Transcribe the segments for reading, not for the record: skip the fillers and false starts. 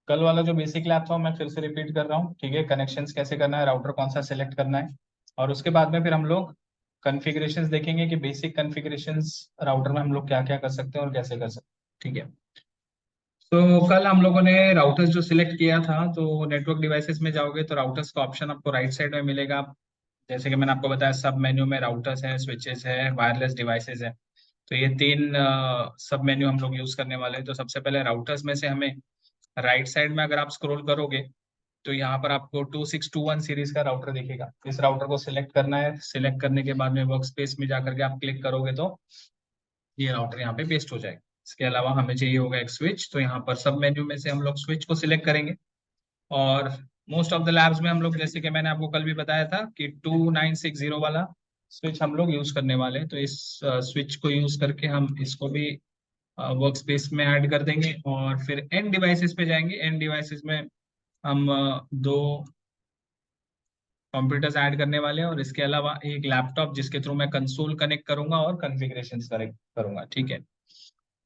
कल वाला जो बेसिक लैब था वो मैं फिर से रिपीट कर रहा हूँ, ठीक है। कनेक्शंस कैसे करना है, राउटर कौन सा सिलेक्ट करना है, और उसके बाद में फिर हम लोग कॉन्फ़िगरेशंस देखेंगे कि बेसिक कॉन्फ़िगरेशंस राउटर में हम लोग क्या क्या कर सकते हैं और कैसे कर सकते हैं, ठीक है। तो कल हम लोगों ने राउटर्स जो सिलेक्ट किया था, तो नेटवर्क डिवाइसेस में जाओगे तो राउटर्स का ऑप्शन आपको राइट साइड में मिलेगा। जैसे कि मैंने आपको बताया, सब मेन्यू में राउटर्स है, स्विचेस है, वायरलेस डिवाइसेस है। तो ये तीन सब मेन्यू हम लोग यूज करने वाले हैं। तो सबसे पहले राउटर्स में से हमें राइट साइड में अगर आप स्क्रॉल करोगे तो यहाँ पर आपको 2621 सीरीज का राउटर दिखेगा। इस राउटर को सिलेक्ट करना है। सिलेक्ट करने के बाद में वर्क स्पेस में जाकर के आप क्लिक करोगे तो ये राउटर यहाँ पे पेस्ट हो जाएगा। इसके अलावा हमें चाहिए होगा एक स्विच, तो यहाँ पर सब मेन्यू में से हम लोग स्विच को सिलेक्ट करेंगे। और मोस्ट ऑफ द लैब्स में हम लोग, जैसे कि मैंने आपको कल भी बताया था कि 2960 वाला स्विच हम लोग यूज करने वाले हैं। तो इस स्विच को यूज करके हम इसको भी वर्क स्पेस में ऐड कर देंगे। और फिर एंड डिवाइसेस पे जाएंगे। एंड डिवाइसेस में हम दो कंप्यूटर्स ऐड करने वाले हैं, और इसके अलावा एक लैपटॉप जिसके थ्रू मैं कंसोल कनेक्ट करूंगा और कॉन्फ़िगरेशंस करेक्ट करूंगा, ठीक है।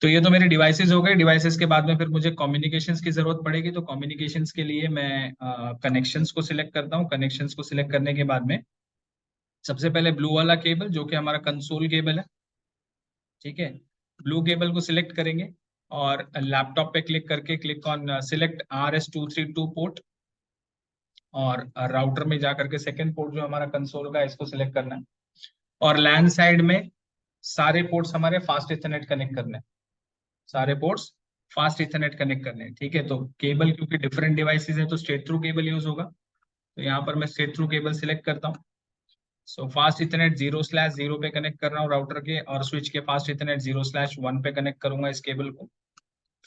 तो ये तो मेरे डिवाइसेस हो गए। डिवाइसेस के बाद में फिर मुझे कम्युनिकेशंस की जरूरत पड़ेगी। तो कम्युनिकेशंस के लिए मैं कनेक्शंस को सिलेक्ट करता हूँ। कनेक्शंस को सिलेक्ट करने के बाद में सबसे पहले ब्लू वाला केबल, जो कि हमारा कंसोल केबल है, ठीक है। ब्लू केबल को सिलेक्ट करेंगे और लैपटॉप पे क्लिक करके click on select RS232 port, और राउटर में जाकर के सेकंड पोर्ट जो हमारा कंसोल का है इसको सिलेक्ट करना है। और लैन साइड में सारे पोर्ट्स हमारे फास्ट इथरनेट कनेक्ट करने हैं। सारे पोर्ट्स फास्ट इथरनेट कनेक्ट करने हैं, ठीक है। तो केबल क्योंकि डिफरेंट डिवाइसेस है तो स्ट्रेट थ्रू केबल यूज होगा। तो यहाँ पर मैं स्ट्रेट थ्रू केबल सिलेक्ट करता हूँ। सो फास्ट इथरनेट 0/0 पे कनेक्ट कर रहा हूँ राउटर के, और स्विच के फास्ट इथरनेट 0/1 पे कनेक्ट करूंगा इस केबल को।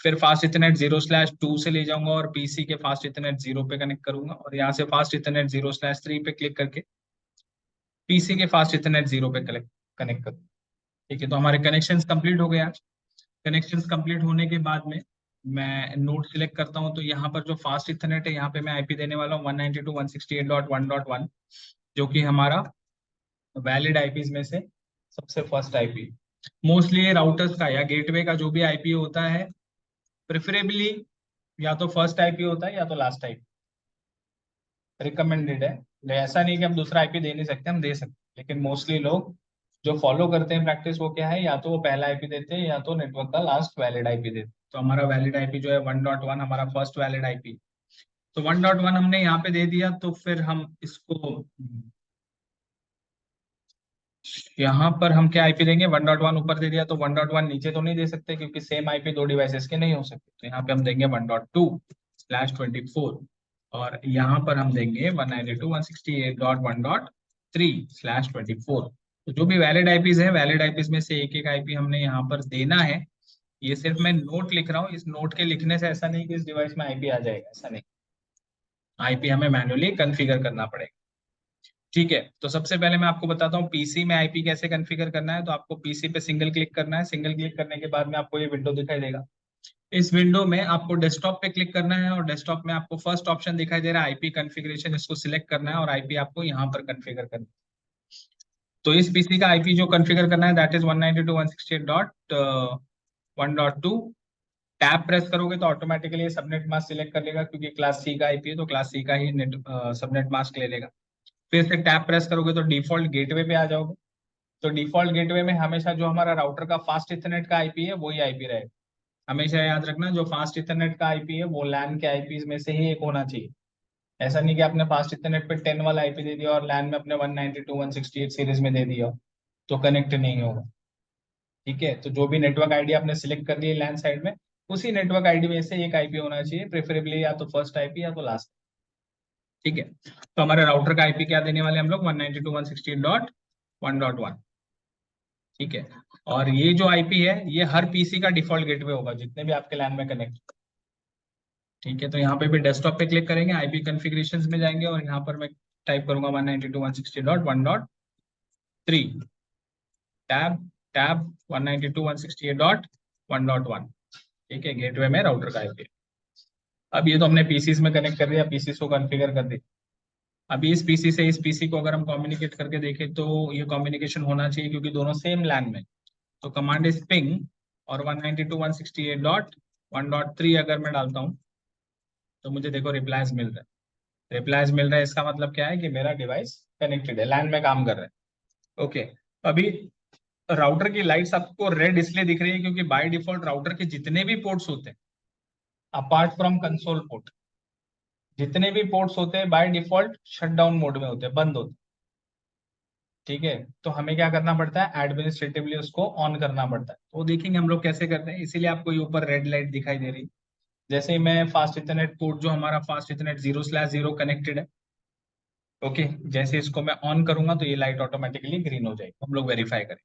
फिर फास्ट इथरनेट 0/2 से ले जाऊंगा और पीसी के फास्ट इथरनेट 0 पे कनेक्ट करूंगा, और यहाँ से फास्ट इथरनेट 0/3 पे क्लिक करके पीसी के फास्ट इथरनेट 0 पे कनेक्ट करूंगा, ठीक है। तो हमारे कनेक्शंस कंप्लीट हो गए आज। कनेक्शंस कंप्लीट होने के बाद में मैं नोड सिलेक्ट करता हूँ। तो यहाँ पर जो फास्ट इथरनेट है यहाँ पे मैं आईपी देने वाला हूँ 192.168.1.1, जो कि हमारा वैलिड आईपीज में से सबसे फर्स्ट आईपी। मोस्टली ये राउटर्स का या गेटवे का जो भी आईपी होता है, प्रेफरेबली या तो फर्स्ट आईपी होता है या तो लास्ट आईपी, रिकमेंडेड है। ऐसा नहीं कि हम दूसरा आईपी दे नहीं सकते, हम दे सकते हैं, लेकिन मोस्टली लोग जो फॉलो करते हैं प्रैक्टिस वो क्या है, या तो वो पहला आईपी देते हैं या तो नेटवर्क का लास्ट वैलिड आईपी देते हैं। तो हमारा वैलिड आईपी जो है 1.1 हमारा फर्स्ट वैलिड आईपी। तो 1.1 हमने यहाँ पे दे दिया। तो फिर हम इसको यहाँ पर हम क्या आईपी देंगे, 1.1 ऊपर दे दिया तो 1.1 नीचे तो नहीं दे सकते क्योंकि सेम आईपी दो डिवाइसेस के नहीं हो सकते। तो यहाँ पे हम देंगे 1.2/24, और यहाँ पर हम देंगे 192.168.1.3/24। तो जो भी वैलिड आईपीज है, वैलिड आईपीज में से एक एक आईपी हमने यहाँ पर देना है। ये सिर्फ मैं नोट लिख रहा हूँ। इस नोट के लिखने से ऐसा नहीं कि इस डिवाइस में आईपी आ जाएगा, ऐसा नहीं। आईपी हमें मैन्युअली कॉन्फ़िगर करना पड़ेगा, ठीक है। तो सबसे पहले मैं आपको बताता हूँ पीसी में आईपी कैसे कॉन्फ़िगर करना है। तो आपको पीसी पे सिंगल क्लिक करना है। सिंगल क्लिक करने के बाद में आपको ये विंडो दिखाई देगा। इस विंडो में आपको डेस्कटॉप पे क्लिक करना है, और डेस्कटॉप में आपको फर्स्ट ऑप्शन दिखाई दे रहा है आईपी कॉन्फ़िगरेशन, इसको सिलेक्ट करना है और आईपी आपको यहाँ पर कॉन्फ़िगर करना है। तो इस पीसी का आईपी जो कॉन्फ़िगर करना है दैट इज 192.168.1.2। टैब प्रेस करोगे तो ऑटोमेटिकली सबनेट मास्क सिलेक्ट कर लेगा, क्योंकि क्लास सी का आईपी है तो क्लास सी का ही नेट सबनेट मास्क ले लेगा। फिर से टैब प्रेस करोगे तो डिफॉल्ट गेटवे पे आ जाओगे। तो डिफॉल्ट गेटवे में हमेशा जो हमारा राउटर का फास्ट इथरनेट का आईपी है वही आईपी रहेगा। हमेशा याद रखना, जो फास्ट इथरनेट का आईपी है वो लैन के आईपी में से ही एक होना चाहिए। ऐसा नहीं कि आपने फास्ट इथरनेट पे 10 वाला आईपी दे दिया और लैन में अपने 192.168 सीरीज में दे दिया तो कनेक्ट नहीं होगा, ठीक है। तो जो भी नेटवर्क आईडी आपने सिलेक्ट कर ली है लैन साइड में, उसी नेटवर्क आईडी में से एक आईपी होना चाहिए, प्रेफरेबली या तो फर्स्ट आईपी या तो लास्ट, ठीक है। तो हमारे राउटर का आईपी क्या देने वाले हम लोग, 192.168.1.1, ठीक है। और ये जो आईपी है ये हर पीसी का डिफॉल्ट गेटवे होगा जितने भी आपके लैन में कनेक्ट, ठीक है। तो यहाँ पे भी डेस्कटॉप पे क्लिक करेंगे, आईपी कॉन्फ़िगरेशंस में जाएंगे और यहाँ पर मैं टाइप करूंगा 192.168.1.3 टैब टैब 192.168.1.1, ठीक है। गेटवे में राउटर का आईपी। अब ये तो हमने पीसीस में कनेक्ट कर दिया, पीसीस को कॉन्फ़िगर कर दिया। अभी इस पीसी से इस पीसी को अगर हम कम्युनिकेट करके देखें तो ये कम्युनिकेशन होना चाहिए क्योंकि दोनों सेम लैन में। तो कमांड इज पिंग, और 192.168.1.3 अगर मैं डालता हूँ तो मुझे देखो रिप्लाईज मिल रहा है, रिप्लाईज मिल रहा है, इसका मतलब क्या है कि मेरा डिवाइस कनेक्टेड है, लैन में काम कर रहा है। ओके, अभी राउटर की लाइट्स आपको रेड इसलिए दिख रही है क्योंकि बाय डिफॉल्ट राउटर के जितने भी पोर्ट्स होते हैं अपार्ट फ्रॉम कंसोल पोर्ट, जितने भी पोर्ट्स होते हैं बाय डिफॉल्ट शटडाउन मोड में होते हैं, बंद होते हैं। ठीक है, तो हमें क्या करना पड़ता है, एडमिनिस्ट्रेटिवली उसको ऑन करना पड़ता है। तो देखेंगे हम लोग कैसे करते हैं, इसीलिए आपको ये ऊपर रेड लाइट दिखाई दे रही है। जैसे ही मैं फास्ट इथरनेट पोर्ट जो हमारा फास्ट इथरनेट 0/0 कनेक्टेड है, ओके, जैसे इसको मैं ऑन करूंगा तो ये लाइट ऑटोमेटिकली ग्रीन हो जाएगी, हम लोग वेरीफाई करें।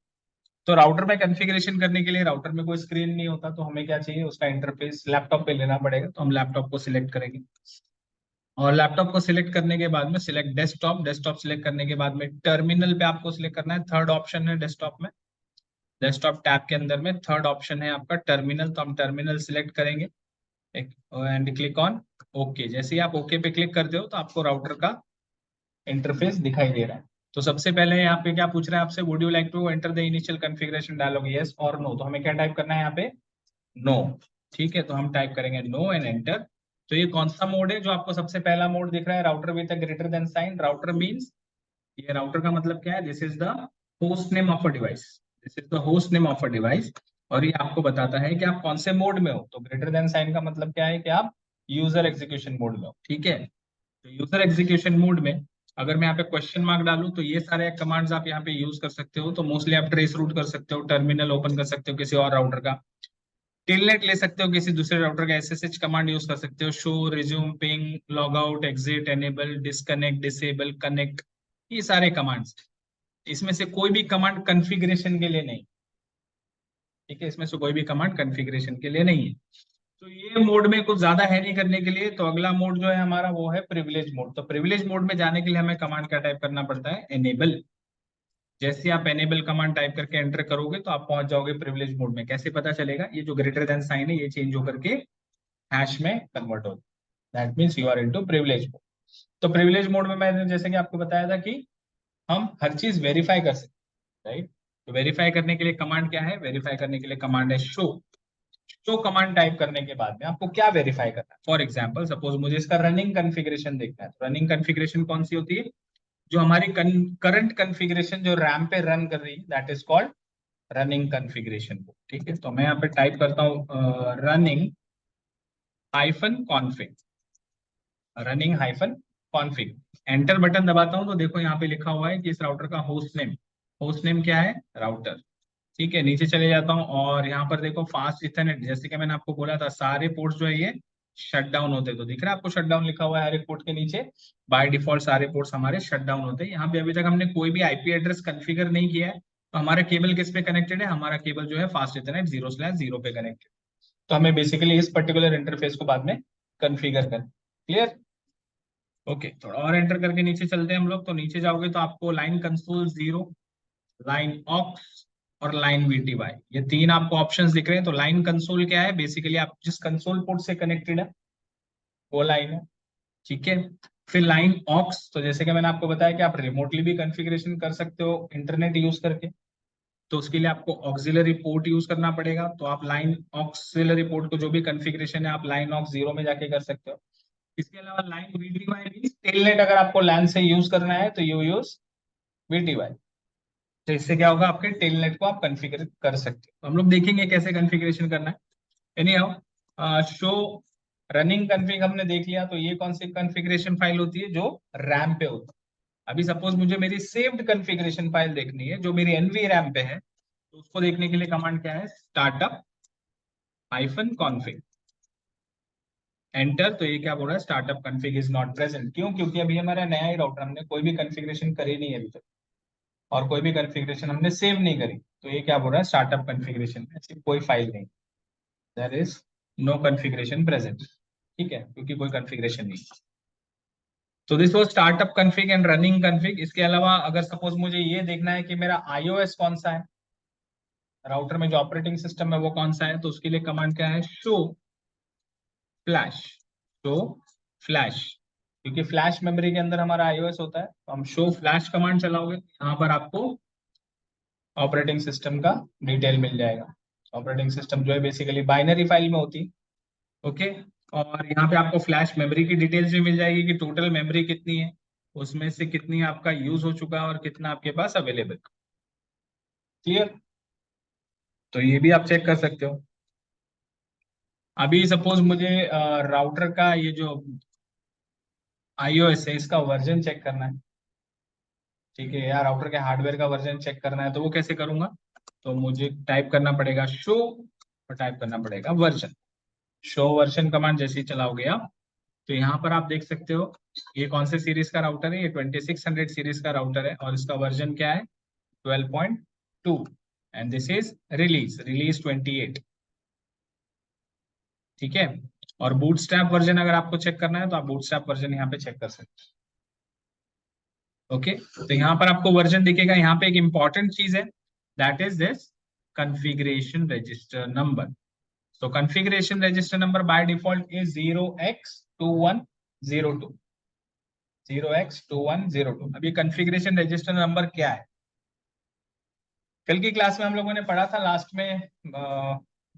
तो राउटर में कॉन्फ़िगरेशन करने के लिए, राउटर में कोई स्क्रीन नहीं होता तो हमें क्या चाहिए, उसका इंटरफेस लैपटॉप पे लेना पड़ेगा, तो हम लैपटॉप को सिलेक्ट करेंगे। और लैपटॉप को सिलेक्ट करने के बाद में सिलेक्ट डेस्कटॉप, डेस्कटॉप सिलेक्ट करने के बाद में टर्मिनल पे आपको सिलेक्ट करना है, थर्ड ऑप्शन है डेस्कटॉप में, डेस्कटॉप टैब के अंदर में थर्ड ऑप्शन है आपका टर्मिनल, तो हम टर्मिनल सिलेक्ट करेंगे एंड क्लिक ऑन ओके। जैसे ही आप ओके पे क्लिक करते हो तो आपको राउटर का इंटरफेस दिखाई दे रहा है। तो सबसे पहले यहाँ पे क्या पूछ रहा है आपसे, would you like to enter the initial configuration dialogue, yes or no, तो हमें क्या टाइप करना है यहाँ पे, नो। ठीक है, तो हम टाइप करेंगे नो एंड एंटर। तो ये कौन सा मोड है जो आपको सबसे पहला मोड दिख रहा है, router with a greater than sign, router means, ये राउटर का मतलब क्या है, this is the host name of a device, this is the host name of a device. और ये आपको बताता है कि आप कौन से मोड में हो, तो ग्रेटर देन साइन का मतलब क्या है कि आप यूजर एग्जीक्यूशन मोड में हो। ठीक है, तो यूजर एग्जीक्यूशन मोड में अगर मैं यहाँ पे क्वेश्चन मार्क डालूं तो ये सारे कमांड्स आप यहाँ पे यूज कर सकते हो। तो मोस्टली आप ट्रेस रूट कर सकते हो, टर्मिनल ओपन कर सकते हो किसी और राउटर का, टेलनेट ले सकते हो किसी दूसरे राउटर का, एसएसएच कमांड यूज कर सकते हो, show, resume, ping, log out, exit, enable, disconnect, disable, connect, ये सारे कमांड्स। इसमें से कोई भी कमांड कॉन्फ़िगरेशन के लिए नहीं, ठीक है, इसमें से कोई भी कमांड कॉन्फ़िगरेशन के लिए नहीं है। तो ये मोड में कुछ ज्यादा है नहीं करने के लिए। तो अगला मोड जो है हमारा वो है प्रिविलेज मोड। तो प्रिविलेज मोड में जाने के लिए हमें कमांड क्या टाइप करना पड़ता है, एनेबल। जैसे आप एनेबल कमांड टाइप करके एंटर करोगे तो आप पहुंच जाओगे प्रिविलेज मोड में। कैसे पता चलेगा, ये जो ग्रेटर देन साइन है ये चेंज होकर के हैश में कन्वर्ट हो, that means you are into privilege mode. तो प्रिविलेज मोड में मैंने जैसे कि आपको बताया था कि हम हर चीज वेरीफाई कर सकते हैं, राइट। तो वेरीफाई करने के लिए कमांड क्या है, वेरीफाई करने के लिए कमांड है शो। शो कमांड टाइप करने के बाद में आपको क्या वेरीफाई करना है, फॉर एग्जांपल सपोज मुझे इसका रनिंग कॉन्फ़िगरेशन देखना है, तो रनिंग कॉन्फ़िगरेशन कौन सी होती है, जो हमारी करंट कॉन्फ़िगरेशन जो रैम पे रन कर रही है, that is called running configuration. ठीक है, तो मैं यहाँ पे टाइप करता हूँ running hyphen config, running hyphen config, enter button दबाता हूँ तो देखो यहाँ पे लिखा हुआ है कि इस राउटर का होस्ट नेम क्या है, राउटर। ठीक है, नीचे चले जाता हूँ और यहाँ पर देखो फास्ट इथरनेट, जैसे कि मैंने आपको बोला था सारे पोर्ट्स जो है ये शट डाउन होते हैं, तो दिख रहा है आपको शट डाउन लिखा हुआ है हर एक पोर्ट के नीचे, बाय डिफॉल्ट सारे पोर्ट्स हमारे शट डाउन होते हैं। यहाँ पे अभी तक हमने कोई भी आईपी एड्रेस कॉन्फ़िगर नहीं किया है, तो हमारा केबल किस पे कनेक्टेड है, हमारा केबल जो है फास्ट इथरनेट 0/0 पे कनेक्टेड। तो हमें बेसिकली इस पर्टिकुलर इंटरफेस को बाद में कॉन्फ़िगर कर, क्लियर। ओके, थोड़ा और एंटर करके नीचे चलते हैं हम लोग। तो नीचे जाओगे तो आपको लाइन कंसोल 0, लाइन ऑक्स और लाइन वीटीवाई, ये तीन आपको ऑप्शंस दिख रहे हैं। तो लाइन कंसोल क्या है, बेसिकली आप जिस कंसोल पोर्ट से कनेक्टेड है वो लाइन है। ठीक है, फिर लाइन ऑक्स, तो जैसे कि मैंने आपको बताया कि आप रिमोटली भी कॉन्फ़िगरेशन कर सकते हो इंटरनेट यूज करके, तो उसके लिए आपको ऑक्सिलरी पोर्ट यूज करना पड़ेगा। तो आप लाइन ऑक्सिलरी पोर्ट को जो भी कॉन्फ़िगरेशन है आप लाइन ऑक्स 0 में जाके कर सकते हो। इसके अलावा लाइन वीटीवाई मींस टेलनेट, अगर आपको लैन से यूज करना है तो यू यूज वीटीवाई। तो इससे क्या होगा, आपके टेलनेट को आप कॉन्फ़िगर कर सकते हो। तो हम लोग देखेंगे कैसे कॉन्फ़िगरेशन करना है। Any how, show running config हमने देख लिया। तो ये कौन सी कॉन्फ़िगरेशन फाइल होती है, जो रैम पे होती है। अभी सपोज मुझे मेरी सेव्ड कॉन्फ़िगरेशन फाइल देखनी है जो मेरी एनवी रैम पे है, तो उसको देखने के लिए कमांड क्या है, स्टार्टअप हाइफन कॉन्फ़िग, एंटर। तो ये क्या बोल रहा है, startup config is not present. क्यों, क्योंकि अभी हमारा नया ही राउटर, हमने कोई भी कॉन्फ़िगरेशन करी नहीं है अभी तक, और कोई भी कॉन्फ़िगरेशन हमने सेव नहीं करी। तो ये क्या बोल रहा है, स्टार्टअप कॉन्फ़िगरेशन में ऐसी कोई फाइल नहीं, there is no configuration present. ठीक है, क्योंकि कोई कॉन्फ़िगरेशन नहीं। तो this was startup config and running config. इसके अलावा अगर सपोज मुझे ये देखना है कि मेरा आईओएस कौन सा है, राउटर में जो ऑपरेटिंग सिस्टम है वो कौन सा है, तो उसके लिए कमांड क्या है, शो फ्लैश, शो फ्लैश। क्योंकि फ्लैश मेमोरी के अंदर हमारा आईओएस होता है, तो हम शो फ्लैश कमांड चलाओगे, यहाँ पर आपको ऑपरेटिंग सिस्टम का डिटेल मिल जाएगा। ऑपरेटिंग सिस्टम जो है बेसिकली बाइनरी फाइल में होती है। ओके, और यहाँ पे आपको फ्लैश मेमोरी की डिटेल्स भी मिल जाएगी कि टोटल मेमोरी कितनी है, उसमें से कितनी आपका यूज हो चुका है और कितना आपके पास अवेलेबल। क्लियर? तो ये भी आप चेक कर सकते हो। अभी सपोज मुझे राउटर का ये जो iOS है इसका वर्जन चेक करना है, ठीक है, या राउटर के हार्डवेयर का वर्जन चेक करना है, तो वो कैसे करूंगा? तो मुझे टाइप करना पड़ेगा शो और टाइप करना पड़ेगा वर्जन। शो वर्जन कमांड जैसे ही चलाओगे आप, तो यहाँ पर आप देख सकते हो ये कौन से सीरीज का राउटर है, ये 2600 सीरीज का राउटर है और इसका वर्जन क्या है? 12.2। And this is release 28। ठीक है। और बूटस्ट्रैप वर्जन अगर आपको चेक करना है तो आप बूटस्ट्रैप वर्जन यहाँ पे चेक कर सकते हो। ओके, तो यहाँ पर आपको वर्जन दिखेगा। यहाँ पे एक इंपॉर्टेंट चीज है, that is this configuration register number. So configuration register number by default is 0x2102। 0x2102। अब ये configuration register number क्या है? कल की क्लास में हम लोगों ने पढ़ा था लास्ट में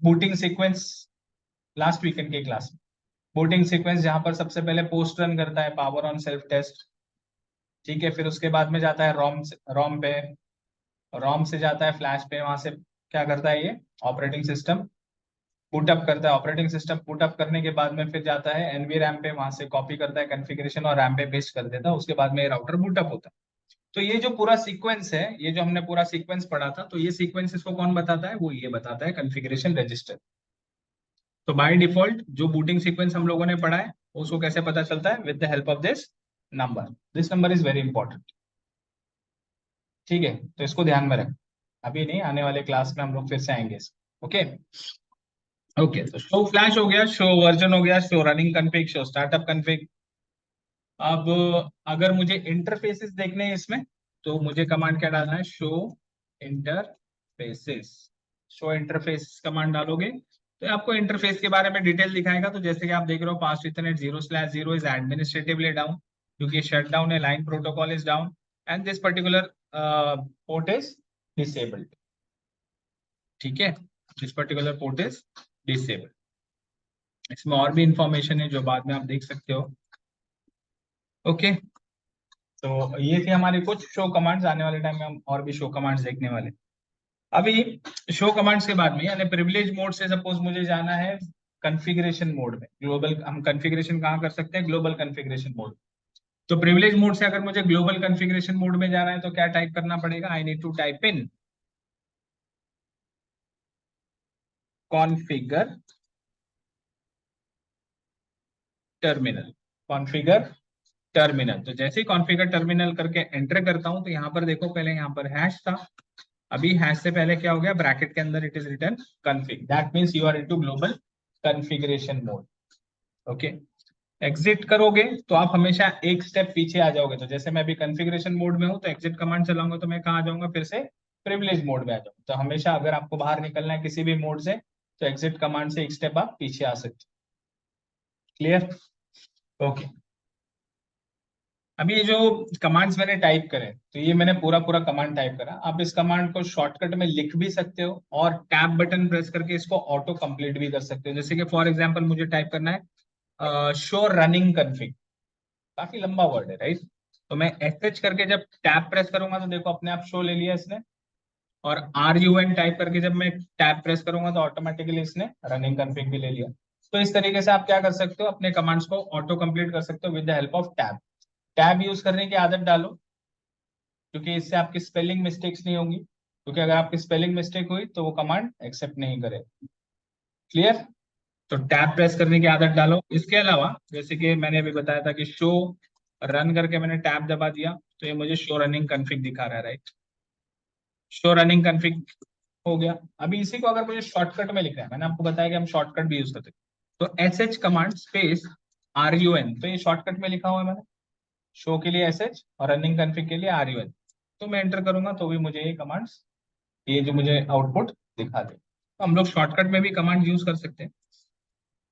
बूटिंग सीक्वेंस, लास्ट वीकेंड की क्लास में बूटिंग सीक्वेंस जहां पर सबसे पहले पोस्ट रन करता है पावर ऑन सेल्फ टेस्ट, ठीक है, फिर उसके बाद में जाता है रोम पे, रोम से जाता है फ्लैश पे, वहां से क्या करता है ये ऑपरेटिंग सिस्टम बूटअप करता है, ऑपरेटिंग सिस्टम बूटअप करने के बाद में फिर जाता है एनवी रैम पे, वहां से कॉपी करता है कॉन्फ़िगरेशन और रैम पे पेस्ट कर देता है, उसके बाद में राउटर बूटअप होता है। तो ये जो पूरा सीक्वेंस है, ये जो हमने पूरा सीक्वेंस पढ़ा था, तो ये सीक्वेंस इसको कौन बताता है? वो ये बताता है कॉन्फ़िगरेशन रजिस्टर। तो बाय डिफॉल्ट जो बूटिंग सीक्वेंस हम लोगों ने पढ़ा है उसको कैसे पता चलता है? With the help of number this number is very important. ठीक है, तो इसको ध्यान में रख, अभी नहीं, आने वाले क्लास में हम लोग फिर से आएंगे। ओके ओके, तो शो फ्लैश हो गया, शो वर्जन हो गया, show running config, show startup config. अब अगर मुझे इंटरफेसेस देखने हैं इसमें, तो मुझे कमांड क्या डालना है? Show interfaces. Show interface command डालोगे तो ये आपको इंटरफेस के बारे में डिटेल दिखाएगा। तो जैसे कि आप देख रहे हो, past Ethernet 0/0 is administratively down, क्योंकि शट डाउन है, line protocol is down and this particular port is disabled. ठीक है, this particular port is disabled. इसमें और भी इंफॉर्मेशन है जो बाद में आप देख सकते हो। ओके, तो ये थी हमारी कुछ शो कमांड्स। आने वाले टाइम में हम और भी शो कमांड्स देखने वाले। अभी शो कमांड्स के बाद में यानी प्रिविलेज मोड से सपोज मुझे जाना है कॉन्फ़िगरेशन मोड में, ग्लोबल, हम कॉन्फ़िगरेशन कहाँ कर सकते हैं? Global configuration mode. तो प्रिविलेज मोड से अगर मुझे ग्लोबल कॉन्फ़िगरेशन मोड में जाना है तो क्या टाइप करना पड़ेगा? I need to type in configure terminal. Configure terminal, तो जैसे ही कॉन्फ़िगर टर्मिनल करके एंटर करता हूं तो यहाँ पर देखो, पहले यहाँ पर हैश था, अभी हैश से पहले क्या हो गया? ब्रैकेट के अंदर it is written config, that means you are into global configuration mode. Okay, exit करोगे तो आप हमेशा एक स्टेप पीछे आ जाओगे। तो जैसे मैं अभी कॉन्फ़िगरेशन मोड में हूं तो एग्जिट कमांड चलाऊंगा तो मैं कहाँ आ जाऊंगा? फिर से प्रिविलेज मोड में आ जाऊंगा। तो हमेशा अगर आपको बाहर निकलना है किसी भी मोड से, तो एग्जिट कमांड से एक स्टेप आप पीछे आ सकते हो। क्लियर? ओके, अभी ये जो कमांड्स मैंने टाइप करे, तो ये मैंने पूरा पूरा कमांड टाइप करा। आप इस कमांड को शॉर्टकट में लिख भी सकते हो और टैब बटन प्रेस करके इसको ऑटो कंप्लीट भी कर सकते हो। जैसे कि फॉर एग्जांपल मुझे टाइप करना है शो रनिंग कन्फिग, काफी लंबा वर्ड है, राइट? तो मैं एच करके जब टैब प्रेस करूंगा तो देखो अपने आप शो ले लिया इसने, और RUN टाइप करके जब मैं टैब प्रेस करूंगा तो ऑटोमेटिकली इसने रनिंग कन्फिग भी ले लिया। तो इस तरीके से आप क्या कर सकते हो? अपने कमांड्स को ऑटो कंप्लीट कर सकते हो with the help of tab. Tab use करने की आदत डालो, क्योंकि इससे आपकी स्पेलिंग मिस्टेक्स नहीं होंगी, क्योंकि अगर आपकी स्पेलिंग मिस्टेक हुई तो वो कमांड एक्सेप्ट नहीं करे। क्लियर? तो टैब प्रेस करने की आदत डालो। इसके अलावा जैसे कि मैंने अभी बताया था कि शो रन करके मैंने टैब दबा दिया तो ये मुझे शो रनिंग कन्फिग दिखा रहा है, राइट? शो रनिंग कन्फिग हो गया। अभी इसी को अगर मुझे शॉर्टकट में लिखना है, मैंने आपको बताया कि हम शॉर्टकट भी यूज करते हैं, तो SH कमांड स्पेस RUN, तो ये शॉर्टकट में लिखा हुआ है मैंने, शो के लिए SH और रनिंग कन्फिग के लिए RUN। तो मैं एंटर करूंगा तो भी मुझे ये कमांड्स, ये जो मुझे आउटपुट दिखा दे। तो हम लोग शॉर्टकट में भी कमांड यूज कर सकते हैं।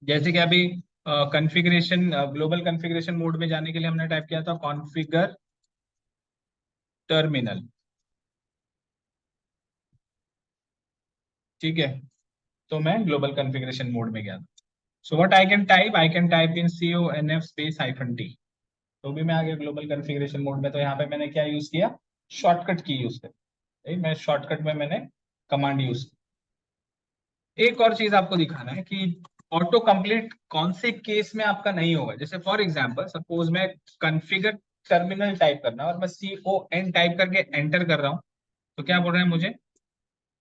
जैसे कि अभी कॉन्फ़िगरेशन, ग्लोबल कॉन्फ़िगरेशन मोड में जाने के लिए हमने टाइप किया था कॉन्फ़िगर टर्मिनल। ठीक है, तो मैं ग्लोबल कॉन्फ़िगरेशन मोड में गया था। So what I can type in CONF space -T। तो भी मैं आगे ग्लोबल कॉन्फ़िगरेशन मोड में, तो यहाँ पे मैंने क्या यूज किया, शॉर्टकट की यूज कर, मैं शॉर्टकट में मैंने कमांड यूज। एक और चीज आपको दिखाना है कि ऑटो कंप्लीट कौन से केस में आपका नहीं होगा। जैसे फॉर एग्जांपल सपोज मैं कॉन्फ़िगर टर्मिनल टाइप करना है और मैं CON टाइप करके एंटर कर रहा हूं, तो क्या बोल रहा है मुझे,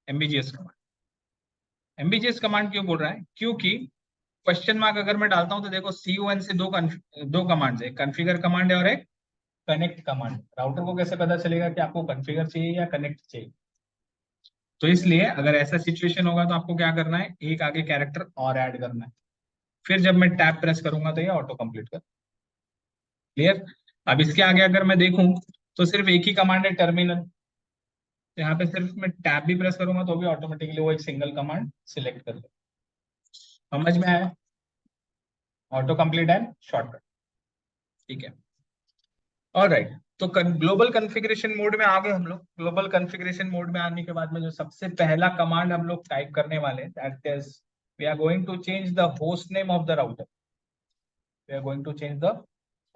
एमबीजीएस कमांड। एमबीजीएस कमांड क्यों बोल रहा है, क्योंकि क्वेश्चन मार्क अगर मैं डालता हूं तो देखो CON से दो कमांड है, कॉन्फ़िगर कमांड है और एक कनेक्ट कमांड। राउटर को कैसे पता चलेगा कि आपको कॉन्फ़िगर चाहिए या कनेक्ट चाहिए। तो इसलिए अगर ऐसा सिचुएशन होगा तो आपको क्या करना है, एक आगे कैरेक्टर और ऐड करना है, फिर जब मैं टैब प्रेस करूंगा तो ये ऑटो कंप्लीट कर। क्लियर। अब इसके आगे अगर मैं देखूं तो सिर्फ एक ही कमांड है, टर्मिनल। तो यहाँ पे सिर्फ मैं टैब भी प्रेस करूंगा तो भी ऑटोमेटिकली वो एक सिंगल कमांड सिलेक्ट कर ले। समझ में आया, ऑटो कंप्लीट एंड शॉर्टकट। ठीक है, ऑलराइट। तो ग्लोबल कॉन्फ़िगरेशन मोड में आ गए हम लोग। ग्लोबल कॉन्फ़िगरेशन मोड में आने के बाद में जो सबसे पहला कमांड हम लोग टाइप करने वाले हैं, that is we are going to change the host name of the router. We are going to change the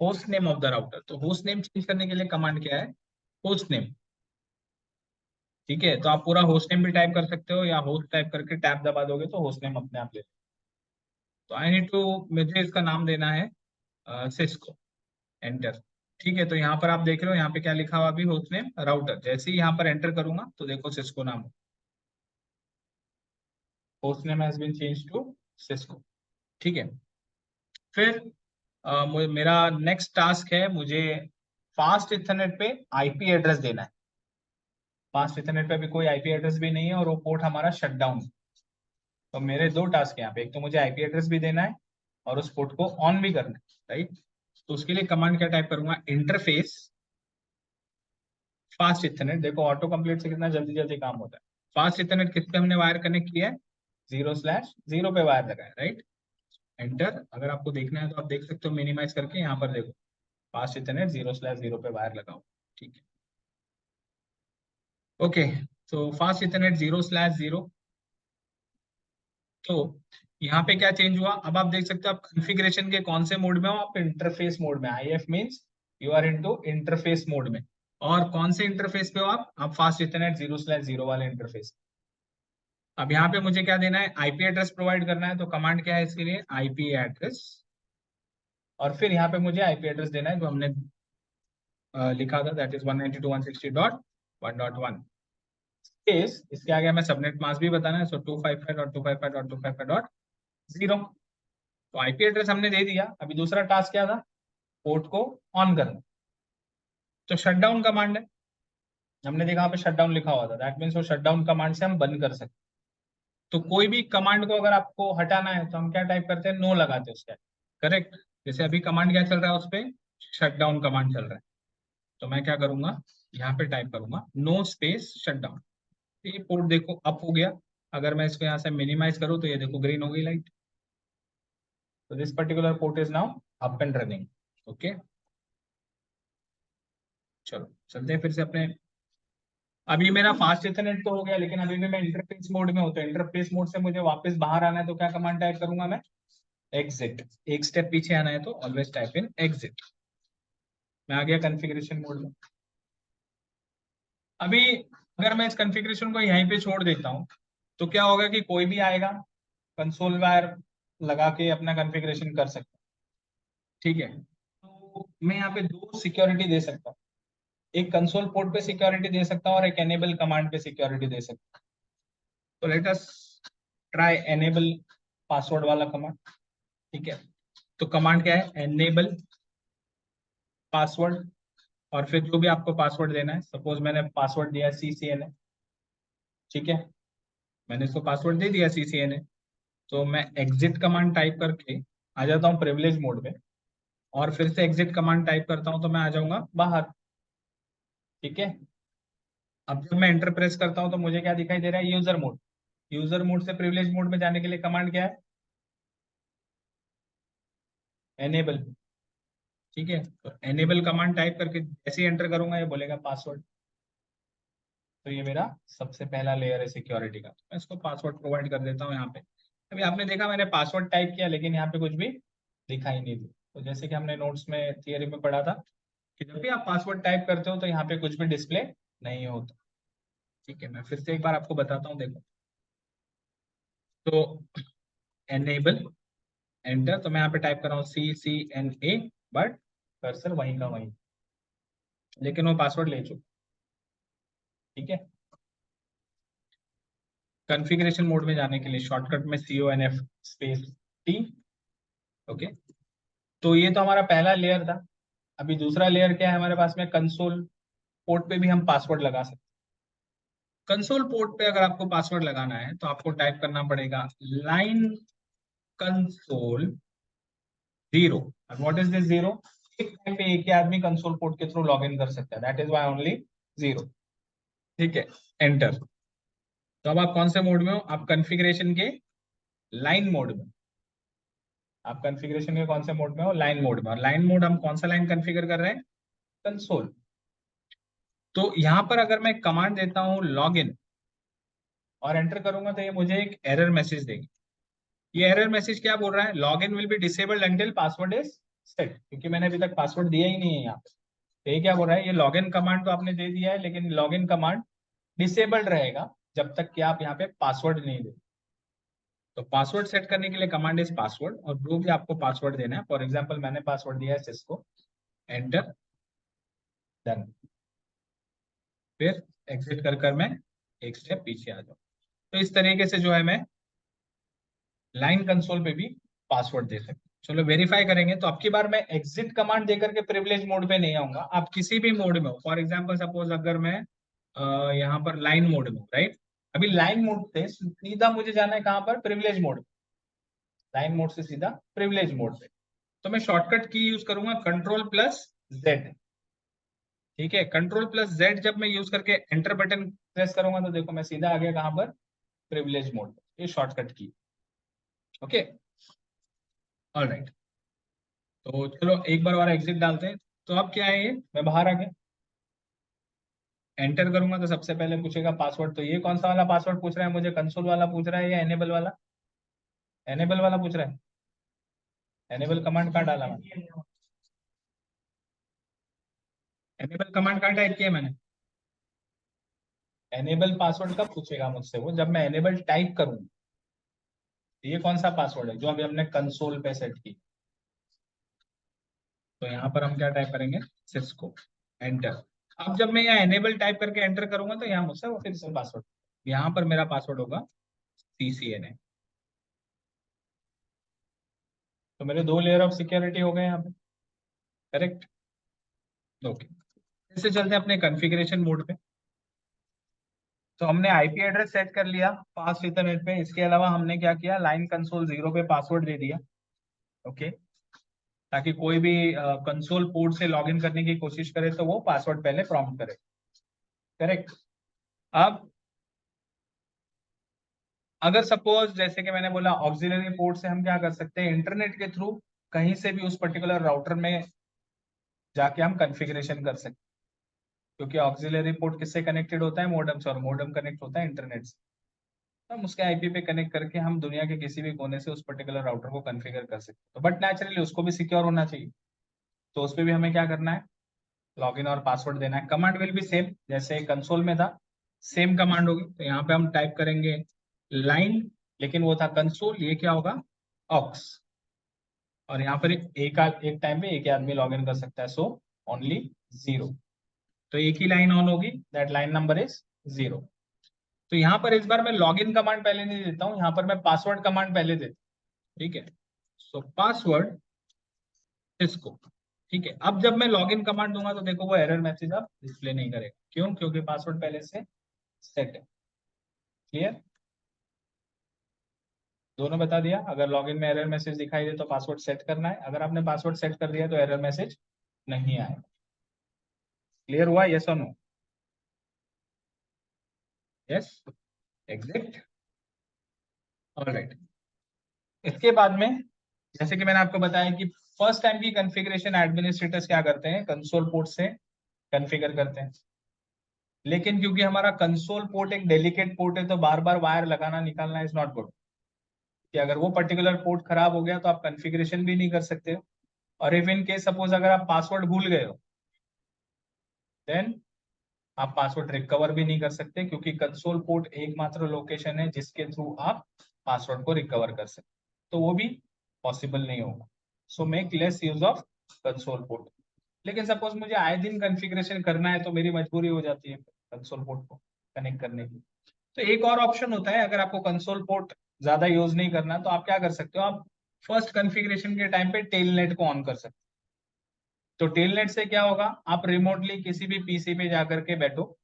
host name of the router. तो होस्ट नेम चेंज करने के लिए कमांड क्या है, होस्ट नेम। ठीक है, तो आप पूरा होस्ट नेम भी टाइप कर सकते हो या होस्ट टाइप करके टैब दबा दोगे तो होस्ट नेम अपने आप ले। तो आई नीड टू, मुझे इसका नाम देना है सिस्को, एंटर। ठीक है, तो यहाँ पर आप देख रहे हो यहाँ पे क्या लिखा हुआ, अभी होस्ट नेम राउटर। जैसे ही यहाँ पर एंटर करूंगा तो देखो सिस्को नाम, host name has been change to Cisco. ठीक है, फिर मेरा नेक्स्ट टास्क है, मुझे फास्ट इथरनेट पे आईपी एड्रेस देना है। फास्ट इथरनेट पे अभी कोई आईपी एड्रेस भी नहीं है और वो पोर्ट हमारा शट डाउन है। तो मेरे दो टास्क है यहाँ पे, एक तो मुझे आईपी एड्रेस भी देना है और उस पोर्ट को ऑन भी करना है, राइट। तो उसके लिए कमांड क्या टाइप करूंगा, इंटरफेस फास्ट इथरनेट। देखो ऑटो कंप्लीट से कितना जल्दी जल्दी काम होता है। फास्ट इथरनेट किस पे हमने वायर कनेक्ट किया है, 0/0 पे वायर लगाया, राइट। एंटर। अगर आपको देखना है तो आप देख सकते हो मिनिमाइज करके, यहाँ पर देखो फास्ट इथरनेट 0/0 पे वायर लगाओ। ठीक है, ओके। तो फास्ट इथरनेट 0/0। तो यहाँ पे क्या चेंज हुआ, अब आप देख सकते हो आप कॉन्फ़िगरेशन के कौन से मोड में हो, आप इंटरफेस मोड में। IF means you are into interface mode में। और कौन से इंटरफेस पे हो आप फास्ट इथरनेट 0/0 वाले इंटरफेस। अब यहाँ पे मुझे क्या देना है, आईपी एड्रेस प्रोवाइड करना है। तो कमांड क्या है इसके लिए, आईपी एड्रेस। और फिर यहाँ पे मुझे आईपी एड्रेस देना है जो हमने लिखा था, दैट इज 192.168.1.1। इस इसके आगे हमें सबनेट मास्क भी बताना है, सो 255.255.255.0। तो आईपी एड्रेस हमने दे दिया। अभी दूसरा टास्क क्या था, पोर्ट को ऑन करना। तो शट डाउन कमांड है, हमने देखा यहाँ पे शट डाउन लिखा हुआ था, दैट मीन्स वो शट डाउन कमांड से हम बंद कर सकते। तो कोई भी कमांड को अगर आपको हटाना है तो हम क्या टाइप करते हैं, नो लगाते हैं उसके। करेक्ट। जैसे अभी कमांड क्या चल रहा है उस पे, शट डाउन कमांड चल रहा है। तो मैं क्या करूंगा, यहाँ पे टाइप करूंगा नो स्पेस शट डाउन। ये पोर्ट देखो अप हो गया। अगर मैं इसको यहाँ से मिनिमाइज करूँ तो ये देखो ग्रीन हो गई लाइट। तो this particular port is now up and running. Okay, चलो चलते हैं फिर से अपने। अभी मेरा फास्ट इथरनेट तो हो गया, लेकिन अभी भी मैं इंटरफेस मोड में हूँ। तो इंटरफेस मोड से मुझे वापस बाहर आना है तो क्या कमांड टाइप करूंगा मैं, एग्जिट। एक स्टेप पीछे आना है तो ऑलवेज टाइप इन एग्जिट। मैं आ गया कॉन्फ़िगरेशन मोड में। अभी अगर मैं इस कॉन्फ़िगरेशन को यहीं पे छोड़ देता हूँ तो क्या होगा कि कोई भी आएगा कंसोल वायर लगा के अपना कॉन्फ़िगरेशन कर सकता है। ठीक है, तो मैं यहाँ पे दो सिक्योरिटी दे सकता हूँ, एक कंसोल पोर्ट पे सिक्योरिटी दे सकता हूँ और एक एनेबल कमांड पे सिक्योरिटी दे सकता हूँ। तो let us try enable password वाला कमांड। ठीक है, तो कमांड क्या है, एनेबल पासवर्ड। और फिर जो भी आपको पासवर्ड देना है, सपोज मैंने पासवर्ड दिया CCNA। ठीक है, मैंने इसको पासवर्ड दे दिया CCNA। तो मैं एग्जिट कमांड टाइप करके आ जाता हूँ प्रिविलेज मोड में, और फिर से एग्जिट कमांड टाइप करता हूँ तो मैं आ जाऊंगा बाहर। ठीक है, अब जब मैं एंटर प्रेस करता हूँ तो मुझे क्या दिखाई दे रहा है, यूजर मोड। यूजर मोड से प्रिविलेज मोड में जाने के लिए कमांड क्या है, एनेबल। ठीक है, तो एनेबल कमांड टाइप करके जैसे ही एंटर करूंगा ये बोलेगा पासवर्ड। तो ये मेरा सबसे पहला लेयर है सिक्योरिटी का, तो मैं इसको पासवर्ड प्रोवाइड कर देता हूँ यहाँ पे। अभी आपने देखा मैंने पासवर्ड टाइप किया लेकिन यहाँ पे कुछ भी दिखाई नहीं दी। तो जैसे कि हमने नोट्स में थियरी में पढ़ा था कि जब भी आप पासवर्ड टाइप करते हो तो यहाँ पे कुछ भी डिस्प्ले नहीं होता। ठीक है, मैं फिर से एक बार आपको बताता हूँ, देखो। तो एनेबल, एंटर, तो मैं यहाँ पे टाइप कर रहा हूँ CCNA, बट कर्सर वहीं का वहीं, लेकिन वो पासवर्ड ले चुका। ठीक है, कॉन्फ़िगरेशन मोड में जाने के लिए शॉर्टकट में CONF स्पेस T। ओके, तो ये तो हमारा पहला लेयर था। अभी दूसरा लेयर क्या है हमारे पास में, कंसोल पोर्ट पे भी हम पासवर्ड लगा सकते हैं। कंसोल पोर्ट पे अगर आपको पासवर्ड लगाना है तो आपको टाइप करना पड़ेगा लाइन कंसोल 0। और व्हाट इज दिस 0? एक टाइम पे एक ही आदमी कंसोल पोर्ट के थ्रू लॉग इन कर सकता है, दैट इज वाई ओनली 0। ठीक है, एंटर। तो अब आप कौन से मोड में हो? आप कॉन्फ़िगरेशन के लाइन मोड में। आप कॉन्फ़िगरेशन के कौन से मोड में हो? लाइन मोड में। और लाइन मोड हम कौन सा लाइन कॉन्फ़िगर कर रहे हैं? कंसोल। तो यहां पर अगर मैं कमांड देता हूं लॉग इन और एंटर करूंगा तो ये मुझे एक एरर मैसेज देगी। ये एरर मैसेज क्या बोल रहा है? Log in will be disabled until password is set, क्योंकि मैंने अभी तक पासवर्ड दिया ही नहीं है यहाँ पे। तो ये क्या बोल रहा है? ये लॉग इन कमांड तो आपने दे दिया है लेकिन लॉग इन कमांड डिसेबल्ड रहेगा जब तक कि आप यहाँ पे पासवर्ड नहीं दे। तो पासवर्ड सेट करने के लिए कमांड इज पासवर्ड, और जो भी आपको पासवर्ड देना है, फॉर एग्जाम्पल मैंने पासवर्ड दिया है सिस्को, एंटर, डन। फिर एग्जिट कर मैं एक स्टेप पीछे आ जाऊँ। तो इस तरीके से जो है मैं लाइन कंसोल पे भी पासवर्ड दे सकते हैं। चलो वेरीफाई करेंगे। तो अब की बार मैं एग्जिट कमांड देकर के प्रिविलेज मोड पे नहीं आऊंगा। आप किसी भी मोड में हो, फॉर एग्जांपल सपोज अगर मैं यहाँ पर लाइन मोड में हूँ, राइट, अभी लाइन मोड से सीधा मुझे जाना है कहाँ पर? Privilege mode. लाइन मोड से सीधा प्रिविलेज मोड पे। तो मैं शॉर्टकट की यूज करूंगा Ctrl+Z। ठीक है, Ctrl+Z जब मैं यूज करके एंटर बटन प्रेस करूंगा तो देखो मैं सीधा आ गया कहाँ पर? प्रिविलेज मोड पे। ये शॉर्टकट की। Okay, alright. तो चलो एक बार और एग्जिट डालते हैं। तो अब क्या है, ये मैं बाहर आ गया, एंटर करूंगा तो सबसे पहले पूछेगा पासवर्ड। तो ये कौन सा वाला पासवर्ड पूछ रहा है मुझे? कंसोल वाला पूछ रहा है या एनेबल वाला? एनेबल वाला पूछ रहा है। एनेबल कमांड कहाँ डाला मैंने? एनेबल कमांड कहाँ टाइप किया मैंने? एनेबल पासवर्ड कब पूछेगा मुझसे? वो जब मैं एनेबल टाइप करूंगा। ये कौन सा पासवर्ड है जो अभी हमने कंसोल पे सेट की? तो यहाँ पर हम क्या टाइप करेंगे? Cisco, enter. अब जब मैं यहाँ एनेबल टाइप करके एंटर करूंगा तो यहाँ मुझसे वो फिर से पासवर्ड, यहाँ पर मेरा पासवर्ड होगा CCNA। तो मेरे 2 लेयर ऑफ सिक्योरिटी हो गए यहाँ पे, करेक्ट। ओके, इससे चलते हैं अपने कॉन्फ़िगरेशन मोड पे। तो हमने IP एड्रेस सेट कर लिया फास्ट इथरनेट पे। इसके अलावा हमने क्या किया? लाइन कंसोल 0 पे पासवर्ड दे दिया। ओके, ताकि कोई भी कंसोल पोर्ट से लॉगिन करने की कोशिश करे तो वो पासवर्ड पहले प्रॉम्प्ट करे, करेक्ट। अब अगर सपोज जैसे कि मैंने बोला ऑक्सिलरी पोर्ट से हम क्या कर सकते हैं? इंटरनेट के थ्रू कहीं से भी उस पर्टिकुलर राउटर में जाके हम कॉन्फ़िगरेशन कर सकते हैं, क्योंकि ऑक्सिलरी पोर्ट किससे कनेक्टेड होता है? मॉडेम से, और मॉडेम कनेक्ट होता है इंटरनेट से। तो हम उसके IP पे कनेक्ट करके हम दुनिया के किसी भी कोने से उस पर्टिकुलर राउटर को कॉन्फ़िगर कर सकते हैं। बट नेचुरली उसको भी सिक्योर होना चाहिए। तो उस पर भी हमें क्या करना है? लॉगिन और पासवर्ड देना है। कमांड विल बी सेम, जैसे कंसोल में था सेम कमांड होगी। तो यहाँ पे हम टाइप करेंगे लाइन, लेकिन वो था कंसोल, ये क्या होगा? ऑक्स। और यहाँ पर एक टाइम पे एक ही आदमी लॉगिन कर सकता है, सो ओनली 0। तो एक ही लाइन ऑन होगी, दैट लाइन नंबर इज 0। तो यहाँ पर इस बार मैं लॉगिन कमांड पहले नहीं देता हूँ, यहाँ पर मैं पासवर्ड कमांड पहले देता हूँ। ठीक है, सो पासवर्ड इसको। ठीक है, अब जब मैं लॉगिन कमांड दूंगा तो देखो वो एरर मैसेज अब डिस्प्ले नहीं करेगा। क्यों? क्योंकि पासवर्ड पहले से सेट है। क्लियर? दोनों बता दिया। अगर लॉगिन में एरर मैसेज दिखाई दे तो पासवर्ड सेट करना है, अगर आपने पासवर्ड सेट कर दिया तो एरर मैसेज नहीं आएगा। क्लियर हुआ? Yes or no? Yes, exit, alright. इसके बाद में जैसे कि मैंने आपको बताया कि फर्स्ट टाइम की कॉन्फ़िगरेशन एडमिनिस्ट्रेटर्स क्या करते हैं? कंसोल पोर्ट से कॉन्फ़िगर करते हैं। लेकिन क्योंकि हमारा कंसोल पोर्ट एक डेलिकेट पोर्ट है तो बार बार वायर लगाना निकालना इज नॉट गुड। कि अगर वो पर्टिकुलर पोर्ट खराब हो गया तो आप कॉन्फ़िगरेशन भी नहीं कर सकते हो। और इफ इन केस सपोज अगर आप पासवर्ड भूल गए हो, देन आप पासवर्ड रिकवर भी नहीं कर सकते, क्योंकि कंसोल पोर्ट एकमात्र लोकेशन है जिसके थ्रू आप पासवर्ड को रिकवर कर सकते, तो वो भी पॉसिबल नहीं होगा। So make less use of console port. लेकिन सपोज मुझे आए दिन कॉन्फ़िगरेशन करना है तो मेरी मजबूरी हो जाती है कंसोल पोर्ट को कनेक्ट करने की। तो एक और ऑप्शन होता है, अगर आपको कंसोल पोर्ट ज्यादा यूज नहीं करना तो आप क्या कर सकते हो, आप फर्स्ट कॉन्फ़िगरेशन के टाइम पे टेल नेट को ऑन कर सकते हो। तो टेल नेट से क्या होगा, आप रिमोटली किसी भी पीसी पे जाकर के बैठो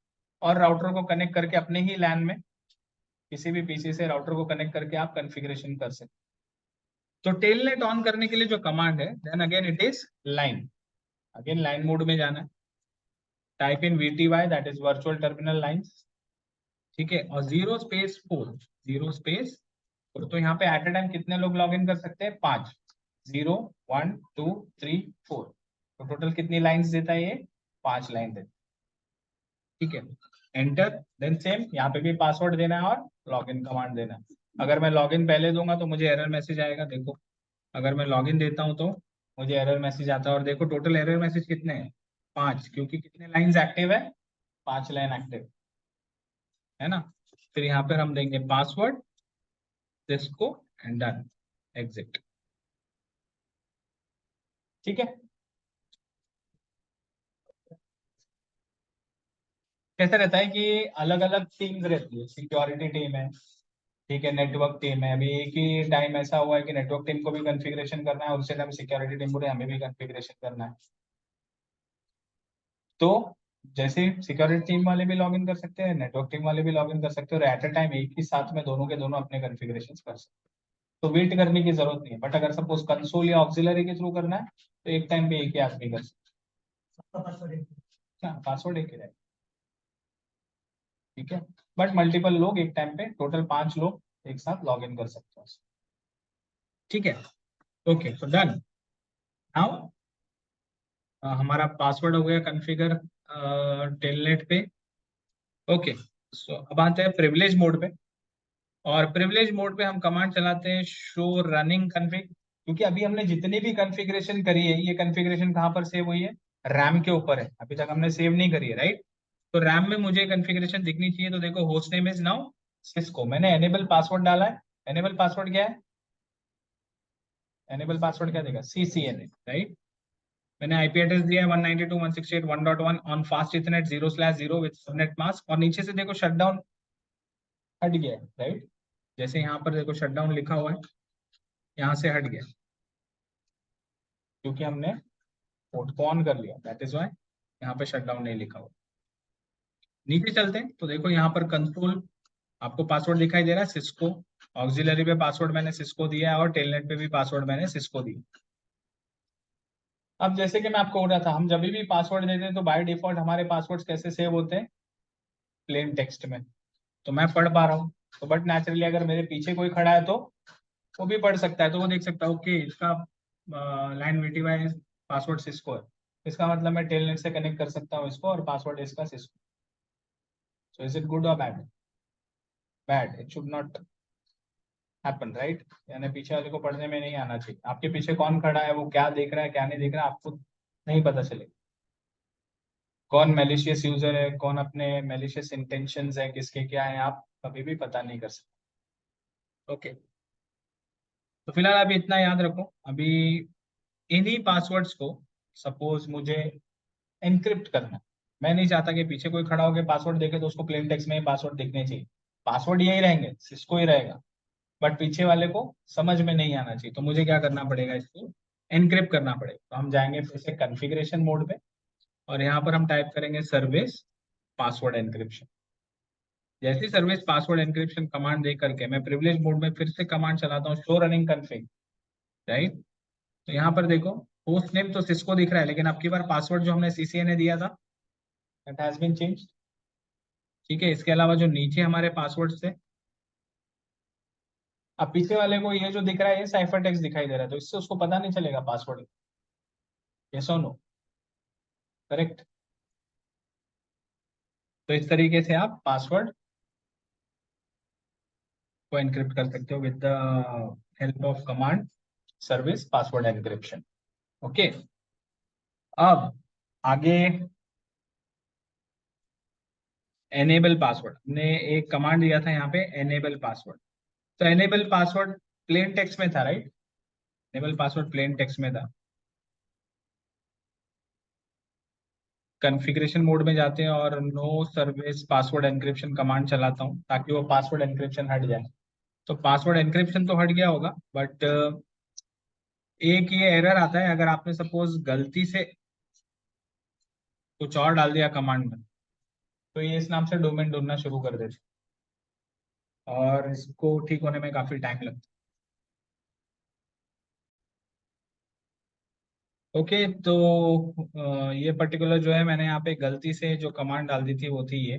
और राउटर को कनेक्ट करके अपने ही लैन में किसी भी पीसी से राउटर को कनेक्ट करके आप कॉन्फ़िगरेशन कर सकते हो। तो टेल नेट ऑन करने के लिए जो कमांड है, then again it is line, again line mode में जाना है, type in VTY, that is virtual terminal lines, ठीक है, और 0 स्पेस 4, 0 स्पेस 4। तो यहाँ पे एट अ टाइम कितने लोग लॉग इन कर सकते हैं, 5, 0 1 2 3 4। तो टोटल कितनी लाइंस देता है ये, 5 लाइन देता है, ठीक है। एंटर, देन सेम यहाँ पे भी पासवर्ड देना है और लॉगिन कमांड देना है। अगर मैं लॉगिन पहले दूंगा तो मुझे एरर मैसेज आएगा, देखो अगर मैं लॉगिन देता हूँ तो मुझे एरर मैसेज आता है, और देखो टोटल एरर मैसेज कितने हैं, 5, क्योंकि कितने लाइंस एक्टिव है, 5 लाइन एक्टिव है ना। फिर यहाँ पर हम देंगे password, Cisco and done, exit, ठीक है। कैसा रहता है कि अलग अलग टीम्स रहती है, सिक्योरिटी टीम है, ठीक है, नेटवर्क टीम है। अभी एक ही टाइम ऐसा हुआ है कि नेटवर्क टीम को भी कॉन्फ़िगरेशन करना है और उसी टाइम सिक्योरिटी टीम बोले हमें भी कॉन्फ़िगरेशन करना है। तो जैसे सिक्योरिटी टीम वाले भी लॉग इन कर सकते हैं, नेटवर्क टीम वाले भी लॉग इन कर सकते हैं, और एट अ टाइम एक ही साथ में दोनों के दोनों अपने कॉन्फ़िगरेशन कर सकते हैं। तो वेट करने की जरूरत नहीं है, बट अगर सपोज कंसोल या ऑक्सिलरी के थ्रू करना है तो एक टाइम पे एक ही आदमी कर सकता है, पासवर्ड एक ही रहेगा, ठीक है। बट मल्टीपल लोग एक टाइम पे, टोटल 5 लोग एक साथ लॉग इन कर सकते हैं, ठीक है। ओके, तो डन। नाउ हमारा पासवर्ड हो गया कॉन्फ़िगर टेलनेट पे। ओके, सो अब आते हैं प्रिविलेज मोड पे, और प्रिविलेज मोड पे हम कमांड चलाते हैं शो रनिंग कॉन्फ़िग, क्योंकि अभी हमने जितनी भी कॉन्फ़िगरेशन करी है ये कॉन्फ़िगरेशन कहाँ पर सेव हुई है, रैम के ऊपर है, अभी तक हमने सेव नहीं करी है, राइट। तो रैम में मुझे कॉन्फ़िगरेशन दिखनी चाहिए, तो देखो host name is now Cisco, मैंने एनेबल पासवर्ड डाला है। एनेबल पासवर्ड क्या है, एनेबल पासवर्ड क्या देगा, CCNA, राइट। मैंने आईपी एड्रेस दिया है 192.168.1.1 on fast Ethernet 0/0 with subnet mask, और नीचे से देखो शटडाउन हट गया है, राइट। जैसे यहाँ पर देखो शटडाउन लिखा हुआ है, यहाँ से हट गया क्योंकि हमने पोर्ट को ऑन कर लिया, दैट इज वाई यहाँ पे शटडाउन नहीं लिखा हुआ। नीचे चलते हैं तो देखो यहाँ पर कंसोल आपको पासवर्ड दिखाई दे रहा है सिस्को, ऑक्सिलरी पे पासवर्ड मैंने सिस्को दिया है, और टेलनेट पे भी पासवर्ड मैंने सिस्को दिया। अब जैसे कि मैं आपको बोल रहा था, हम जब भी पासवर्ड देते हैं तो बाय डिफॉल्ट हमारे पासवर्ड्स कैसे सेव होते हैं, प्लेन टेक्स्ट में, तो मैं पढ़ पा रहा हूँ। तो बट नेचुरली अगर मेरे पीछे कोई खड़ा है तो वो भी पढ़ सकता है, तो वो देख सकता है ओके इसका लाइन VTY पासवर्ड सिस्को है, इसका मतलब मैं टेलनेट से कनेक्ट कर सकता हूँ इसको, और पासवर्ड इसका Cisco. So is it good और bad, bad, it should not happen, right. यानी पीछे वाले को पढ़ने में नहीं आना चाहिए, आपके पीछे कौन खड़ा है, वो क्या देख रहा है क्या नहीं देख रहा है आपको नहीं पता चलेगा, कौन मेलिशियस यूजर है, कौन अपने मेलिशियस इंटेंशंस है, किसके क्या है, आप कभी भी पता नहीं कर सकते। ओके, तो फिलहाल अभी इतना याद रखो, अभी इन्हीं पासवर्ड्स को सपोज मुझे एनक्रिप्ट करना है। मैं नहीं चाहता कि पीछे कोई खड़ा होकर पासवर्ड देखे तो उसको प्लेन टेक्स्ट में ही पासवर्ड दिखने चाहिए, पासवर्ड यही रहेंगे, सिस्को ही रहेगा, बट पीछे वाले को समझ में नहीं आना चाहिए, तो मुझे क्या करना पड़ेगा, इसको एनक्रिप्ट करना पड़ेगा। तो हम जाएंगे फिर से कॉन्फ़िगरेशन मोड पे, और यहाँ पर हम टाइप करेंगे सर्विस पासवर्ड एनक्रिप्शन। जैसे सर्विस पासवर्ड एनक्रिप्शन कमांड दे करके मैं प्रिविलेज मोड में फिर से कमांड चलाता हूँ शो रनिंग कॉन्फ़िग, राइट। तो यहाँ पर देखो होस्ट नेम तो सिस्को दिख रहा है, लेकिन अब की बार पासवर्ड जो हमने CCNA दिया था दैट हैज बीन चेंज्ड, ठीक है। इसके अलावा जो नीचे हमारे पासवर्ड थे, अब पीछे वाले को ये जो दिख रहा है ये साइफर टेक्स्ट दिखाई दे रहा है, तो इससे उसको पता नहीं चलेगा password, yes or no, correct. तो इस तरीके से आप पासवर्ड को एनक्रिप्ट कर सकते हो with the help of command service password encryption. Okay, अब आगे एनेबल पासवर्ड, हमने एक कमांड दिया था यहाँ पे एनेबल पासवर्ड। तो एनेबल पासवर्ड प्लेन टेक्स्ट में था, right? Enable password plain text में था। कॉन्फ़िगरेशन मोड में जाते हैं और no service password encryption command चलाता हूँ ताकि वो पासवर्ड एनक्रिप्शन हट जाए। तो पासवर्ड एनक्रिप्शन तो हट गया होगा, बट एक ये एरर आता है अगर आपने सपोज गलती से कुछ और डाल दिया कमांड में, तो ये इस नाम से डोमेन ढूंढना शुरू कर देते हैं और इसको ठीक होने में काफी टाइम लगता है। ओके, तो ये पर्टिकुलर जो है मैंने यहाँ पे गलती से जो कमांड डाल दी थी वो थी ये,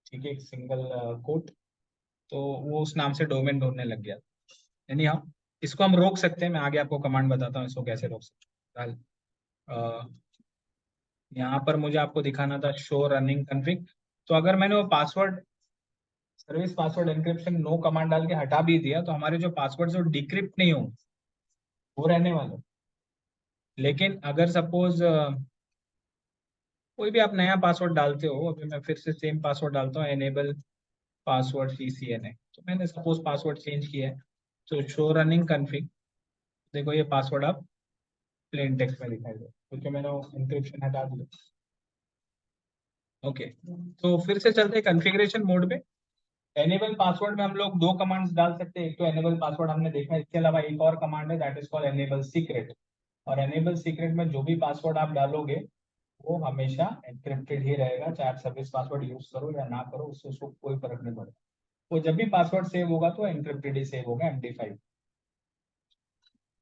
ठीक है, एक सिंगल कोट। तो वो उस नाम से डोमेन ढूंढने लग गया। यानी हाँ, इसको हम रोक सकते हैं, मैं आगे आपको कमांड बताता हूँ इसको कैसे रोक सकते हैं। यहाँ पर मुझे आपको दिखाना था शो रनिंग कन्फिग। तो अगर मैंने वो password service password encryption no command डाल के हटा भी दिया तो हमारे जो पासवर्ड जो डिक्रिप्ट नहीं होंगे वो रहने वाले। लेकिन अगर सपोज कोई भी आप नया पासवर्ड डालते हो, अभी मैं फिर से सेम पासवर्ड डालता हूँ, एनेबल पासवर्ड CCNA, तो मैंने सपोज पासवर्ड चेंज किया है, तो शो रनिंग कन्फिग, देखो ये पासवर्ड आप प्लेन टेक्स्ट में दिखाई दे क्योंकि मैंने इंक्रिप्शन हटा दिया। ओके, तो फिर से चलते हैं कॉन्फ़िगरेशन मोड पे। एनेबल पासवर्ड में हम लोग दो कमांड्स डाल सकते हैं, एक तो एनेबल पासवर्ड हमने देखा, इसके अलावा एक और कमांड है that is called enable secret. और एनेबल सीक्रेट में जो भी पासवर्ड आप डालोगे वो हमेशा एनक्रिप्टेड ही रहेगा, चाहे आप सर्विस पासवर्ड यूज करो या ना करो, उससे उसको कोई फर्क नहीं पड़ता। वो जब भी पासवर्ड सेव होगा तो एनक्रिप्टेड ही सेव होगा, MD5।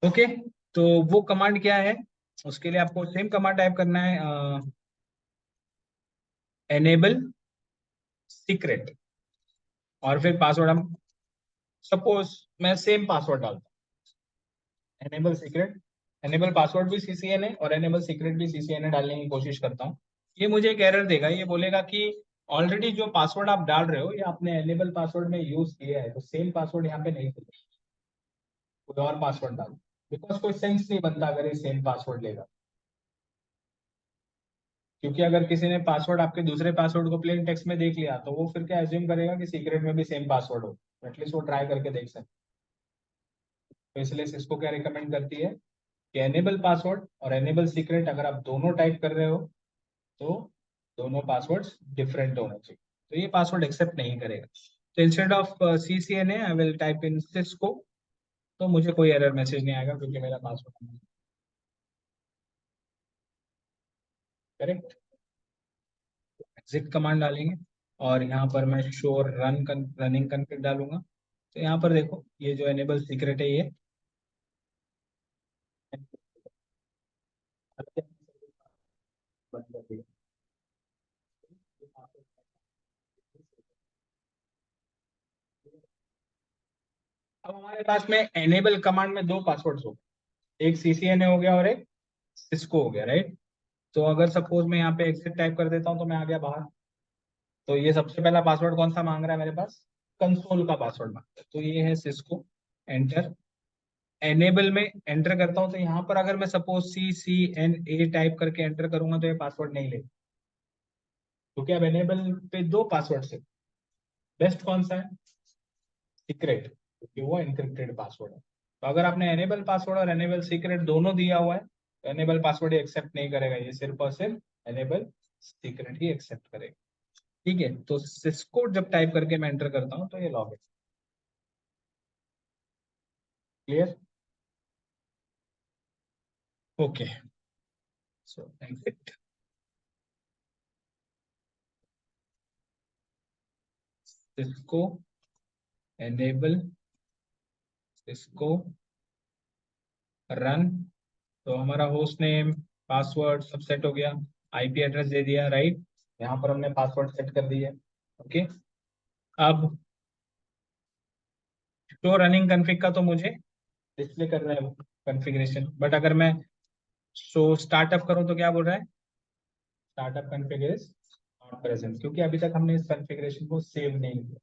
ओके, तो वो कमांड क्या है, उसके लिए आपको सेम कमांड टाइप करना है, एनेबल सीक्रेट, और फिर पासवर्ड हम सपोज मैं सेम पासवर्ड डालता हूँ, एनेबल सीक्रेट, एनेबल पासवर्ड भी CCNA और एनेबल सीक्रेट भी CCNA डालने की कोशिश करता हूँ। ये मुझे एक एरर देगा, ये बोलेगा कि ऑलरेडी जो पासवर्ड आप डाल रहे हो ये आपने एनेबल पासवर्ड में यूज किया है, तो सेम पासवर्ड यहाँ पे नहीं देगा, कोई और पासवर्ड डालो, बिकॉज कोई सेंस नहीं बनता अगर ये सेम पासवर्ड लेगा। क्योंकि अगर किसी ने पासवर्ड आपके दूसरे पासवर्ड को प्लेन टेक्स्ट में देख लिया तो वो फिर क्या एज्यूम करेगा कि सीक्रेट में भी सेम पासवर्ड हो, एटलीस्ट वो ट्राई करके देख सकते। तो इसलिए इसको क्या रिकमेंड करती है कि एनेबल पासवर्ड और एनेबल सीक्रेट अगर आप दोनों टाइप कर रहे हो तो दोनों पासवर्ड्स डिफरेंट होने चाहिए, तो ये पासवर्ड एक्सेप्ट नहीं करेगा। तो instead of CCNA I will type in Cisco, तो मुझे कोई एरर मैसेज नहीं आएगा क्योंकि मेरा पासवर्ड करेक्ट। एग्जिट कमांड डालेंगे और यहाँ पर मैं शो रनिंग कन्फिग डालूंगा। तो यहाँ पर देखो ये जो एनेबल सीक्रेट है ये बंद कर दिया। अब हमारे पास में एनेबल कमांड में दो पासवर्ड्स हो गए, एक CCNA हो गया और एक सिस्को हो गया, राइट? तो अगर सपोज मैं यहाँ पे एग्जिट टाइप कर देता हूँ तो मैं आ गया बाहर। तो ये सबसे पहला पासवर्ड कौन सा मांग रहा है मेरे पास, कंसोल का पासवर्ड मांग रहा है, तो ये है सिस्को। एंटर, एनेबल में एंटर करता हूँ तो यहाँ पर अगर मैं सपोज CCNA टाइप करके एंटर करूंगा तो ये पासवर्ड नहीं लेगा, क्योंकि अब एनेबल पे दो पासवर्ड से बेस्ट कौन सा है, सीक्रेट, क्योंकि वो एनक्रिप्टेड पासवर्ड है। तो अगर आपने एनेबल पासवर्ड और एनेबल सीक्रेट दोनों दिया हुआ है तो एनेबल पासवर्ड ही एक्सेप्ट नहीं करेगा, ये सिर्फ और सिर्फ एनेबल सीक्रेट ही एक्सेप्ट करेगा। ठीक है, तो सिस्को जब टाइप करके मैं एंटर करता हूँ तो ये लॉग है। Clear? Okay, so exit, Cisco enable Cisco run. तो हमारा होस्ट नेम पासवर्ड सब सेट हो गया, IP एड्रेस दे दिया, राइट? यहाँ पर हमने पासवर्ड सेट कर दिया। ओके, अब शो रनिंग कन्फिग का तो मुझे डिस्प्ले कर रहा है वो कॉन्फ़िगरेशन, बट अगर मैं शो स्टार्टअप करूं तो क्या बोल रहा है, startup config is not present, क्योंकि अभी तक हमने इस कॉन्फ़िगरेशन को सेव नहीं किया।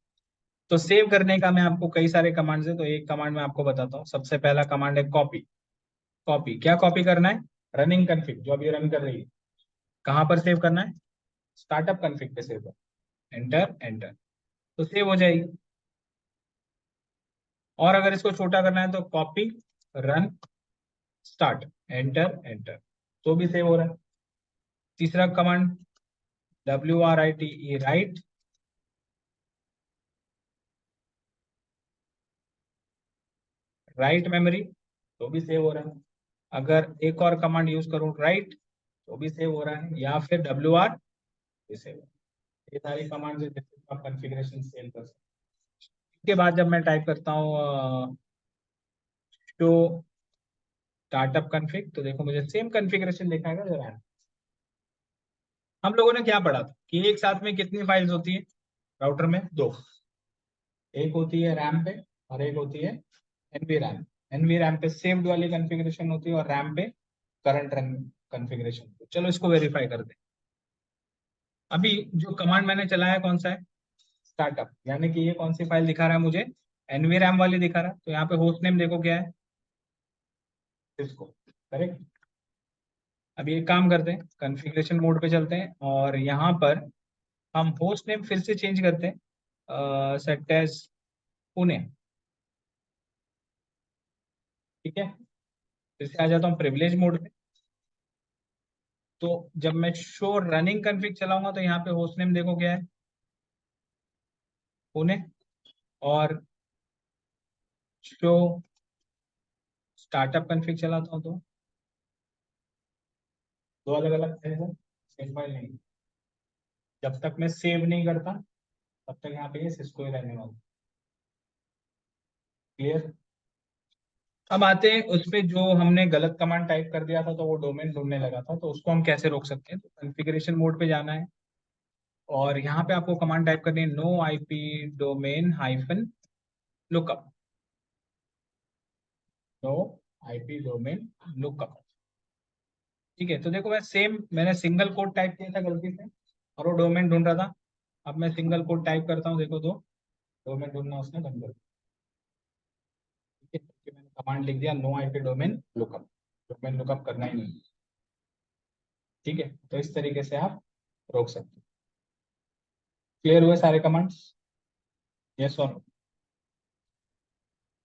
तो सेव करने का मैं आपको कई सारे कमांड्स है, तो एक कमांड मैं आपको बताता हूँ। सबसे पहला कमांड है कॉपी। कॉपी क्या कॉपी करना है? रनिंग कन्फिग जो अभी रन कर रही है। कहाँ पर सेव करना है? स्टार्टअप कन्फिग पे सेव कर, एंटर एंटर, तो सेव हो जाएगी। और अगर इसको छोटा करना है तो copy run start, enter enter, तो भी सेव हो रहा है। तीसरा command WRITE right, write memory, तो भी सेव हो रहा है। अगर एक और कमांड यूज करूं राइट, तो भी सेव हो रहा है, या फिर WR भी सेव हो रहा है। ये सारी कमांड है जिससे आप कॉन्फ़िगरेशन सेव कर सकते हैं। इसके बाद जब मैं टाइप करता हूँ शो स्टार्टअप कन्फिग, तो देखो मुझे सेम कॉन्फ़िगरेशन दिखाएगा जरा। हम लोगों ने क्या पढ़ा था कि एक साथ में कितनी फाइल्स होती है राउटर में? दो। एक होती है रैम पे और एक होती है एनवी रैम। एनवी रैम पे सेव्ड वाली कॉन्फ़िगरेशन होती है और रैम पे करंट रन कॉन्फ़िगरेशन। चलो इसको वेरीफाई कर दे। अभी जो कमांड मैंने चलाया कौन सा है? स्टार्टअप, यानी कि ये कौन सी फाइल दिखा रहा है मुझे? एनवी रैम वाली दिखा रहा है। तो यहाँ पे होस्ट नेम देखो क्या है? इसको करेक्ट। अभी एक काम करते हैं, कॉन्फ़िगरेशन मोड पे चलते हैं और यहाँ पर हम होस्ट नेम फिर से चेंज करते हैं, सेट एज पुणे। ठीक है, फिर से आ जाता हूँ प्रिविलेज मोड पे। तो जब मैं शो रनिंग कन्फिग चलाऊंगा तो यहाँ पे होस्ट नेम देखो क्या है? पुणे। और शो स्टार्टअप कन्फिग चलाता हूँ तो दो अलग अलग फाइल है, सेम फाइल नहीं। जब तक मैं सेव नहीं करता तब तक यहाँ पे ये सिस्को ही रहने वाला। क्लियर? अब आते हैं उस पे जो हमने गलत कमांड टाइप कर दिया था, तो वो डोमेन ढूंढने लगा था, तो उसको हम कैसे रोक सकते हैं? तो कॉन्फ़िगरेशन मोड पे जाना है और यहाँ पे आपको कमांड टाइप करनी है no IP domain hyphen lookup. No IP domain lookup. ठीक है, तो देखो मैं सेम मैंने सिंगल कोड टाइप किया था गलती से और वो डोमेन ढूंढ रहा था। अब मैं सिंगल कोड टाइप करता हूँ, देखो तो डोमेन ढूंढना उसने बंद कर दिया। ठीक है, क्योंकि मैंने कमांड लिख दिया no IP domain lookup. Domain lookup करना ही नहीं। ठीक है, तो इस तरीके से आप रोक सकते हैं। क्लियर हुए सारे कमांड्स? Yes or no?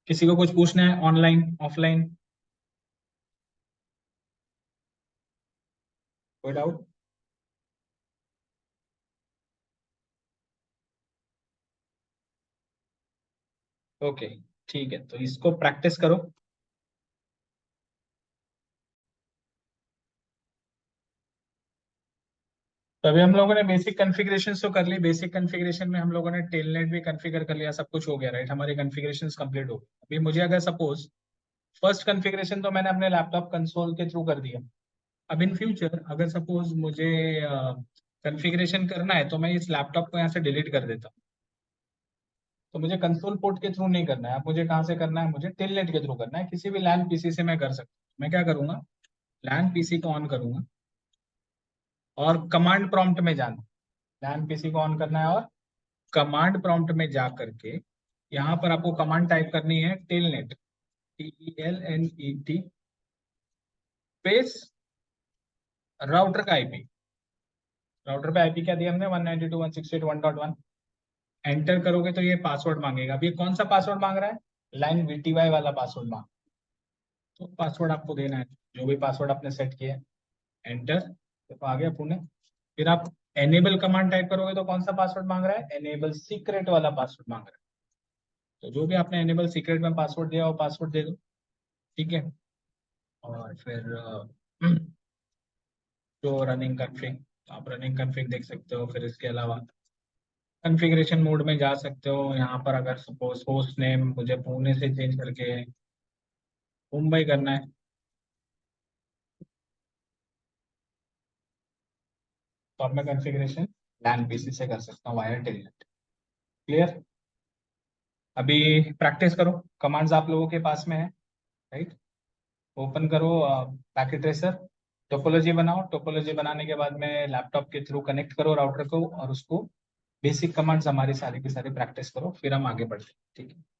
किसी को कुछ पूछना है ऑनलाइन ऑफलाइन? कोई डाउट? ओके, ठीक है, तो इसको प्रैक्टिस करो। तो अभी हम लोगों ने बेसिक कॉन्फ़िगरेशन तो कर ली। बेसिक कॉन्फ़िगरेशन में हम लोगों ने टेलनेट भी कॉन्फ़िगर कर लिया, सब कुछ हो गया राइट, हमारी कॉन्फ़िगरेशन कंप्लीट हो गई। अभी मुझे अगर सपोज फर्स्ट कॉन्फ़िगरेशन तो मैंने अपने लैपटॉप कंसोल के थ्रू कर दिया। अब इन फ्यूचर अगर सपोज मुझे कॉन्फ़िगरेशन करना है तो मैं इस लैपटॉप को यहाँ से डिलीट कर देता हूँ। तो मुझे कंसोल पोर्ट के थ्रू नहीं करना है। अब मुझे कहाँ से करना है? मुझे टेलनेट के थ्रू करना है। किसी भी लैन पीसी से मैं कर सकता हूँ। मैं क्या करूंगा? लैन पीसी को ऑन करूंगा और कमांड प्रॉम्प्ट में जाना। लैन पीसी को ऑन करना है और कमांड प्रॉम्प्ट में जा करके यहाँ पर आपको कमांड टाइप करनी है टेलनेट, TELNET स्पेस राउटर का आईपी। राउटर पे आईपी क्या दिया हमने? 192.168.1.1। एंटर करोगे तो ये पासवर्ड मांगेगा। अब ये कौन सा पासवर्ड मांग रहा है? लाइन VTY वाला पासवर्ड मांग। तो पासवर्ड आपको देना है जो भी पासवर्ड आपने सेट किया है। एंटर, तो आ गया पुणे। फिर आप एनेबल कमांड टाइप करोगे तो कौन सा पासवर्ड मांग रहा है? एनेबल सीक्रेट वाला पासवर्ड मांग रहा है। तो जो भी आपने एनेबल सीक्रेट में पासवर्ड दिया वो पासवर्ड दे दो। ठीक है, और फिर जो रनिंग कन्फिग, आप रनिंग कन्फिग देख सकते हो। फिर इसके अलावा कॉन्फ़िगरेशन मोड में जा सकते हो। यहाँ पर अगर सपोज होस्ट नेम मुझे पुणे से चेंज करके मुंबई करना है, तो अब मैं कॉन्फ़िगरेशन लैन पीसी से कर सकता हूँ वाया टेलनेट। क्लियर? अभी प्रैक्टिस करो। कमांड्स आप लोगों के पास में है राइट। ओपन करो पैकेट ट्रेसर, टोपोलॉजी बनाओ। टोपोलॉजी बनाने के बाद में लैपटॉप के थ्रू कनेक्ट करो राउटर को और उसको बेसिक कमांड्स हमारी सारी की सारी प्रैक्टिस करो, फिर हम आगे बढ़ते हैं, ठीक है।